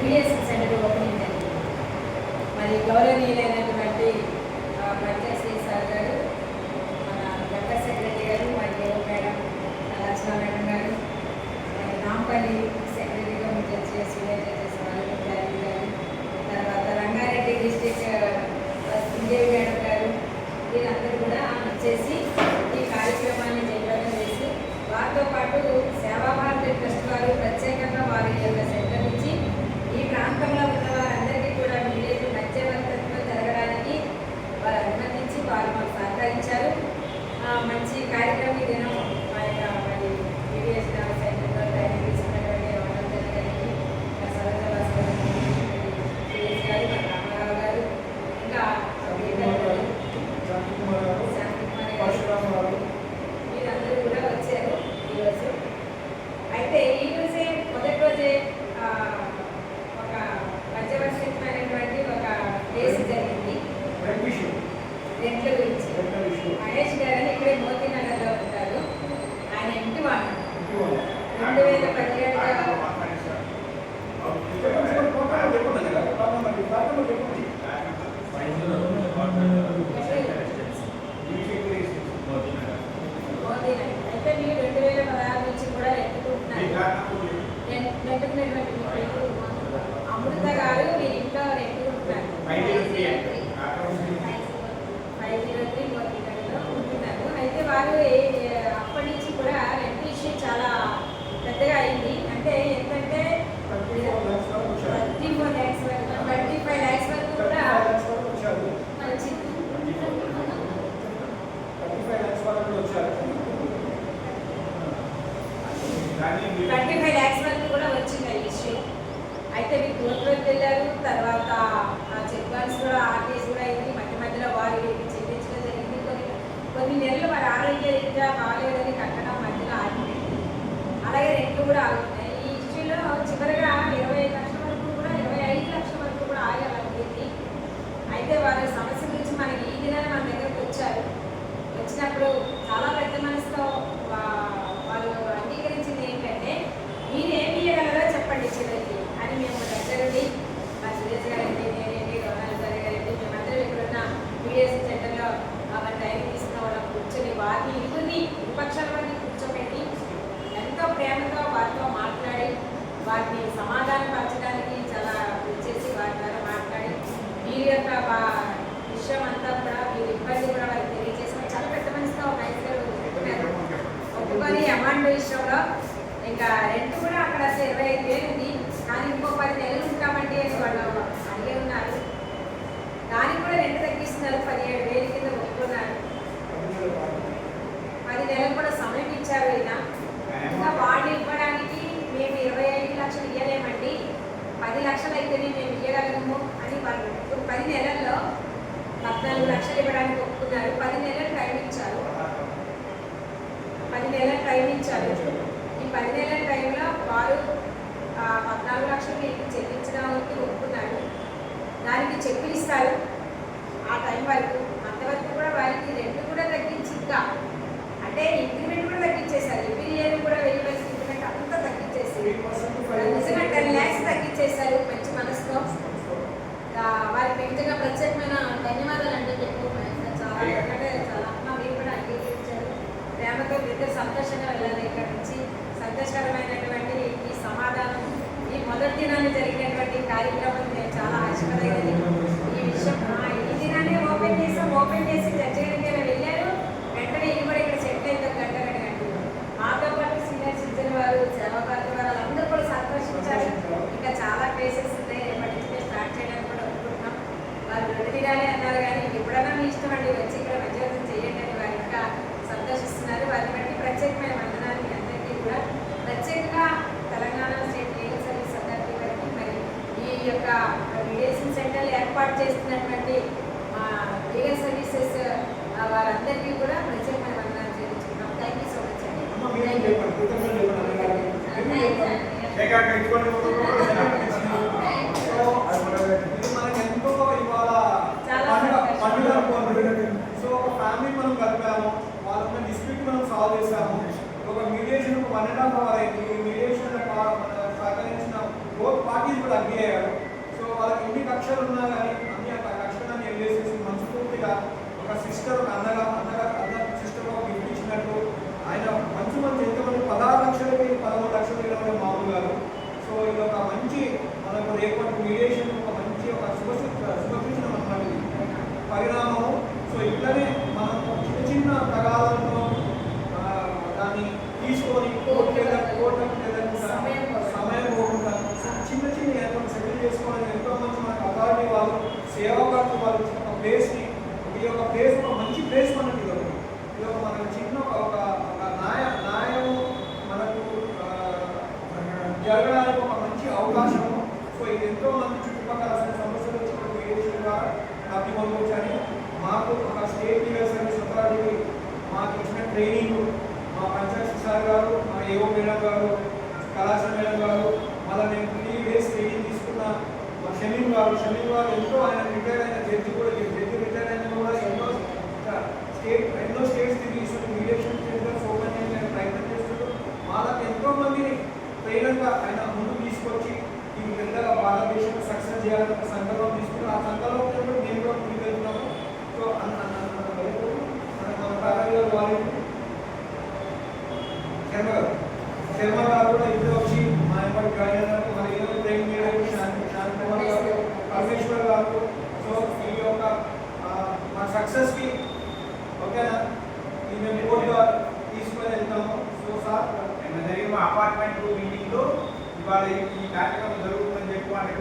Mediation centre opening జరిగింది. మరి గౌరవనీయులైనటువంటి panchayat sir గారు, మన జనరల్ సెక్రటరీ గారు, మరియు మేడం లక్ష్మణ మేడం గారు, నాంపల్లి సెక్రటరీగా చేసి వాళ్ళు గారు, తర్వాత రంగారెడ్డి డిస్టిక్ శ్రీదేవి మేడం గారు, వీరందరూ కూడా వచ్చేసి ఈ కార్యక్రమాన్ని జయప్రదం చేసి వారితో పాటు సేవాభారతి ట్రస్ట్ వారు ప్రత్యేకంగా వారి యొక్క సెంటర్ నుంచి ఈ ప్రాంతంలో ఉన్న వారందరికీ కూడా విలేజ్ మధ్యవర్తత్వం జరగడానికి వారు అనుమతించి వారు మాకు సహకరించారు. మంచి కార్యక్రమం దినం మా యొక్క మరి విలేజ్ సెంటర్లో ట్రైనింగ్ తీసుకున్నటువంటి రామచంద్ర గారికి, సరోజ గారు, రామారావు గారు, ఇంకా వీరందరూ కూడా వచ్చారు ఈరోజు. అయితే ఈరోజే మొదటి రోజే ఒక మధ్యవర్షితమైనటువంటి ఒక కేసు జరిగింది రెంట్ల గురించి. మహేష్ గారని ఇక్కడే మోతీనగర్లో ఉంటారు. ఆయన ఇంటి వాళ్ళు 2017 అయితే మీరు 2016 నుంచి కూడా రెంటుకున్నటువంటి అమృత గారు మీ ఇంట్లో రెంటుకుంటున్నారు. 503 మోతీనగర్లో ఉంటున్నారు. అయితే వారు అప్పటి నుంచి కూడా రెంట్ ఇష్యూ చాలా పెద్దగా అయింది. అంటే ఏంటంటే 34 lakhs వరకు 25 lakhs వరకు కూడా వచ్చింది. 25 lakhs వరకు కూడా వచ్చింది ఈ ఇష్యూ. అయితే మీరు కోర్టులోకి వెళ్ళారు. తర్వాత చెక్ బాన్స్ కూడా ఆ కేసు కూడా అయింది. మధ్యలో వారు చెల్లించడం జరిగింది. కొన్ని నెలలు వారి ఆరోగ్య రీత్యా బాగాలేదని కట్టడం మధ్యలో ఆగిపోయింది. అలాగే రెంట్లు కూడా ఆగుతున్నాయి. ఈ ఇష్యూలో చివరిగా 25 లక్షల వరకు కూడా 25 లక్షల వరకు కూడా ఆగాలనుకుంది. అయితే వారి సమస్య గురించి మనకి ఈ దినాన్ని మన దగ్గరకు వచ్చారు. వచ్చినప్పుడు చాలా పెద్ద మనసుతో వాళ్ళు అంగీకరించింది ఏంటంటే, మీరు ఏమి ఇవ్వగలరో చెప్పండి చివరికి అని. మేము దగ్గరుండి మా సురేష్ గారండి, నేనేంటి, రోనాల్ సార్ గారండి, మేమందరం ఇక్కడున్న మీడియేషన్ సెంటర్లో మన టైం తీసుకున్న వాళ్ళని కూర్చొని వారిని విపక్షాల వారిని కూర్చోబెట్టి ఎంతో ప్రేమతో వారితో మాట్లాడి వారిని సమాధానం పరచడానికి చాలా చేసి వారి ద్వారా మాట్లాడి వీరి యొక్క విషయం అంతా కూడా వీరి ఇబ్బంది కూడా వారికి తెలియజేసి చాలా పెద్ద మనసుతో ఒక ఐదు ఒప్పుకొని అమౌంట్ విషయంలో ఇంకా రెంట్ కూడా అక్కడ 25,000 ఉంది. కానీ ఇంకో 10 నెలలు ఉంటామంటే అని వాళ్ళు అడిగే ఉన్నారు. దానికి కూడా రెంట్ తగ్గిస్తున్నారు. 17,000 కింద ఒప్పుకున్నారు. 10 నెలలు కూడా సమయం ఇచ్చారు. ఇంకా వాళ్ళు ఇవ్వడానికి మేము 25 లక్షలు ఇవ్వలేమండి, 10 లక్షలు అయితేనే మేము ఇవ్వగలము అని వాళ్ళు 10 నెలల్లో 14 లక్షలు ఇవ్వడానికి ఒప్పుకున్నారు. 10 నెలలు టైం ఇచ్చారు. 10 నెలలు టైం ఇచ్చారు. ఈ 10 నెలల టైంలో వారు 14 లక్షలు మీకు చెల్లించడానికి ఒప్పుకున్నారు. దానికి చెక్కులు ఇస్తారు ఆ టైం వరకు. అంతవరకు కూడా వారికి రెంట్ కూడా తగ్గించి ఇంకా అంటే ఇంక్రిమెంట్ కూడా తగ్గించేశారు. ఎవ్రీ ఇయర్ కూడా 1000 ఇంక్రిమెంట్ అంతా తగ్గించేసి నిజంగా 10 lakhs తగ్గించేశారు మంచి మనసుతో. వారికి నిజంగా ప్రత్యేకమైన ధన్యవాదాలు అంటే చాలా ఎందుకంటే చాలా మీరు కూడా అంగీకరించారు. ప్రేమతో ఇద్దరు సంతోషంగా వెళ్ళాలి. ఇక్కడ నుంచి సంతోషకరమైనటువంటి ఈ సమాధానం, ఈ మొదటి దినాన్ని జరిగినటువంటి కార్యక్రమం నేను చాలా ఆశపడగలిగింది. ఈ విషయం ఈ దినాన్ని ఓపెన్ చేసి జడ్జి గారికి వెళ్ళారు. వెంటనే ఇది కూడా ఇక్కడ సెట్ అయితే గంట మాతో పాటు సీనియర్ సిటిజన్ వారు, సేవాభారతి వారు అందరూ కూడా సంతోషించారు. ఇంకా చాలా ప్లేసెస్ ఉన్నాయి. ఎప్పటి నుంచి స్టార్ట్ చేయడానికి కూడా అనుకుంటున్నాం. వారు విడిదిగానే అన్నారు. కానీ ఎప్పుడైనా మీ ఇష్టం అండి, వచ్చి ఇక్కడ మధ్యవర్తం చేయండి అని వారు ఇంకా సంతోషిస్తున్నారు. వారిని బట్టి ప్రత్యేకమైన వందనాలు మీ అందరికీ కూడా. ప్రత్యేకంగా Telangana state legal service authority వారికి, మరి ఈ యొక్క మీడియేషన్ సెంటర్ ఏర్పాటు చేస్తున్నటువంటి లీగల్ సర్వీసెస్ వారందరికీ కూడా ప్రత్యేకమైన వందనాలు చేయించుకున్నాం. థ్యాంక్ యూ సో మచ్ అండి. సో ఒక ఫ్యామిలీ మనం కలిపాము, వాళ్ళ డిస్ప్యూట్ మనం సాల్వ్ చేసాము. ఒక మీడియేషన్ 1.5 hour అయింది. మీడియేషన్ సహకరించిన బోత్ పార్టీ పార్టీస్ కూడా అగ్రి అయ్యారు. సో వాళ్ళకి ఎన్ని కక్షలు ఉన్నా కానీ అన్ని ఆ కక్షలన్నీ వెళ్ళేసేసి మనస్ఫూర్తిగా ఒక సిస్టర్, ఒక అన్న సిస్టర్ ఒక గిఫ్ట్ ఇచ్చినట్టు ఆయన మంచి ఎంతమంది 16 లక్షలకి 13 లక్షలు ఇవ్వడం మామూలు కాదు. సో ఇది ఒక మంచి మనకు రేపటి మీడియేషన్ ఒక మంచి ఒక శుభసూచన అన్నమాట పరిణామము. సో ఇట్లనే మనం చిన్న తగాదాలతో దాన్ని తీసుకొని సమయం పోకుండా చిన్న ఏర్పాటు సెటిల్ చేసుకోవాలని ఎంతో మంది మనకు అథారిటీ వాళ్ళు సేవాకారులు వాళ్ళు ఒక ప్లేస్ని ఈ యొక్క ప్లేస్ ఒక మంచి ప్లేస్ మనకి ఇది ఒక మనకు చిన్న ఒక న్యాయము మనకు జరగడానికి ఒక మంచి అవకాశము. సో ఇది ఎంతో మంది చుట్టుపక్కల సమస్యలు వచ్చిన మీడియేషన్ ద్వారా లబ్ధి పొందవచ్చని మాకు ఒక స్టేట్ లీగల్ సర్వీస్ అథారిటీ మాకు ఇచ్చిన ట్రైనింగ్ మా పంచాయత్ సార్ గారు, మా ఏఓ మేడం గారు, కళాశాల మేడం గారు, మళ్ళీ నేను 3 days ట్రైనింగ్ తీసుకున్న మా షమీం గారు ఎంతో ఆయన రిటైర్ అయిన జడ్జి రిటైర్ అయిన కూడా ఎన్నో స్టేట్స్ తిరిగి మీడియేషన్ సెంటర్స్ ఓపెన్ చేయడానికి ప్రయత్నం చేస్తున్నారు. వాళ్ళకి ఎంతో మందిని ట్రైనర్గా ఆయన ముందుకు తీసుకొచ్చి ఈ పెద్దగా భారతదేశంలో సక్సెస్ చేయాలని ఒక సంకల్పం తీసుకుని ఆ సంకల్పంలో నేను కూడా ముందుకు వెళ్తున్నాను. సో మన ప్రారంభ వారి శర్మ గారు కూడా ఇద్దరు వచ్చి మా ఎంపటి జాయిన్ అయినారు. మరి ఏదో ట్రైనింగ్ చేయడానికి శాంతికుమార్ గారు, పరమేశ్వర్ గారు. సో ఈ యొక్క మా సక్సెస్కి ఓకేనా ఈ మేము కోర్టుగా తీసుకొని వెళ్తాము. సో సార్ జరిగిన అపార్ట్మెంట్ మీటింగ్లో ఇవాళ ఈ కార్యక్రమం జరుగుతుందని చెప్పి వాళ్ళకి